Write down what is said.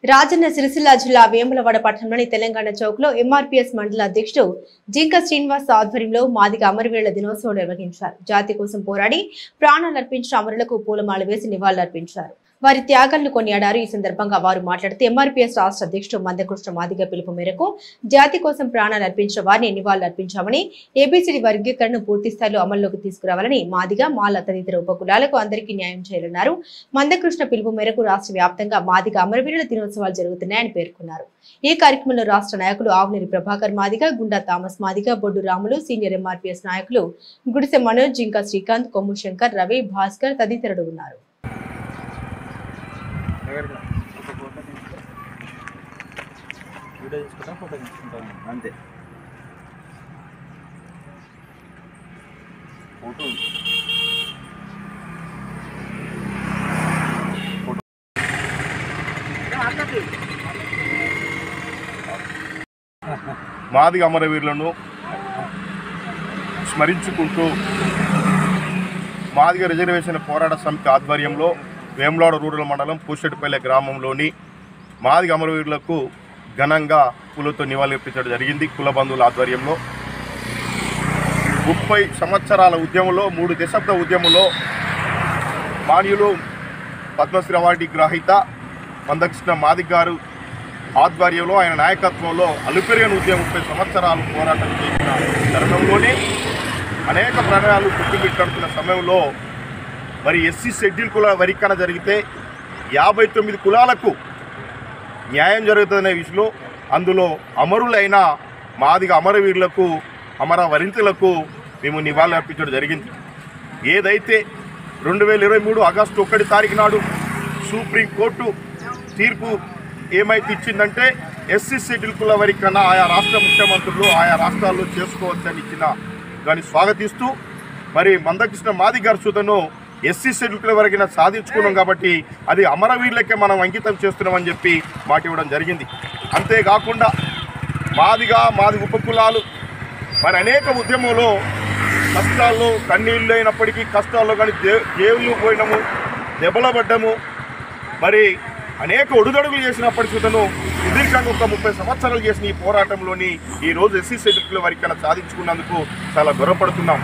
రాజన్న సిరిసిల్ల జిల్లా వేములవాడ పట్టణంలోని తెలంగాణ చౌక్ లో ఎంఆర్పీఎస్ మండల అధ్యక్షుడు జింక శ్రీనివాస్ ఆధ్వర్యంలో మాదిగ అమరవీరుల దినోత్సవం నిర్వహించారు. జాతి కోసం పోరాడి ప్రాణాలర్పించిన అమరులకు పూలమాల వేసి నివాళులర్పించారు. వారి త్యాగాలను కొనియాడారు. ఈ సందర్భంగా వారు మాట్లాడుతూ ఎంఆర్పీఎస్ రాష్ట్ర అధ్యక్షుడు మందకృష్ణ మాదిగ పిలుపు మేరకు జాతి కోసం ప్రాణాలు అర్పించిన వారిని నివాళులర్పించామని, ఏబీసీడీ వర్గీకరణను పూర్తి స్థాయిలో అమల్లోకి తీసుకురావాలని, మాదిగ మాల తదితర ఉపకులాలకు అందరికీ న్యాయం చేయాలన్నారు. మందకృష్ణ పిలుపు మేరకు రాష్ట్ర వ్యాప్తంగా మాదిగ అమరవీరుల దినోత్సవాలు జరుగుతున్నాయని పేర్కొన్నారు. ఈ కార్యక్రమంలో రాష్ట్ర నాయకులు ఆవునేరి ప్రభాకర్ మాదిగ, గుండా థామస్ మాదిగ, బొడ్డు రాములు, సీనియర్ ఎంఆర్పీఎస్ నాయకులు గుడిసె మనోజ్, జింక శ్రీకాంత్, కొమ్ము శంకర్, రవి, భాస్కర్ తదితరులు ఉన్నారు. అంతే మాదిగ అమరవీరులను స్మరించుకుంటూ మాదిగ రిజర్వేషన్ పోరాట సమితి ఆధ్వర్యంలో వేములవాడ రూరల్ మండలం పూసెట్టిపల్లె గ్రామంలోని మాదిగ అమరవీరులకు ఘనంగా పూలతో నివాళులర్పించడం జరిగింది. కుల బంధువుల ఆధ్వర్యంలో 30 సంవత్సరాల ఉద్యమంలో 3 దశాబ్ద ఉద్యమంలో మాన్యులు పద్మశ్రీ అవార్డు గ్రహీత మందకృష్ణ మాదిగ గారు ఆధ్వర్యంలో ఆయన నాయకత్వంలో అలుపెరగని ఉద్యమం 30 సంవత్సరాలు పోరాటం చేసిన తరుణంలోనే అనేక ప్రణాళాలు పుట్టుబెట్టుతున్న సమయంలో మరి ఎస్సీ షెడ్యూల్ కుల వర్గీకరణ జరిగితే 59 కులాలకు న్యాయం జరుగుతుందనే విషయంలో అందులో అమరులైన మాదిగ అమరవీరులకు అమరవరింతులకు మేము నివాళులు అర్పించడం జరిగింది. ఏదైతే 2023 ఆగస్టు 1 తారీఖు నాడు సుప్రీంకోర్టు తీర్పు ఏమైతే ఇచ్చిందంటే ఎస్సీ షెడ్యూల్ కుల వర్గీకరణ ఆయా రాష్ట్ర ముఖ్యమంత్రులు ఆయా రాష్ట్రాల్లో చేసుకోవచ్చని ఇచ్చిన దాన్ని స్వాగతిస్తూ మరి మందకృష్ణ మాదిగ గారి సుతను ఎస్సీ షెడ్యూల్ కుల వర్గీకరణ సాధించుకున్నాం కాబట్టి అది అమరవీరులకే మనం అంకితం చేస్తున్నామని చెప్పి మాట ఇవ్వడం జరిగింది. అంతేకాకుండా మాదిగ ఉపకులాలు మరి అనేక ఉద్యమంలో కష్టాల్లో కన్నీళ్ళు అయినప్పటికీ కష్టాల్లో కానీ జైలు పోయినాము, దెబ్బలబడ్డము, మరి అనేక ఒడుదడుగులు చేసినప్పటి సుతను సుదీర్ఘంగా ఒక 30 సంవత్సరాలు చేసిన ఈ పోరాటంలోని ఈరోజు ఎస్సీ షెడ్యూల్ కుల వర్గీకరణ సాధించుకున్నందుకు చాలా గర్వపడుతున్నాం.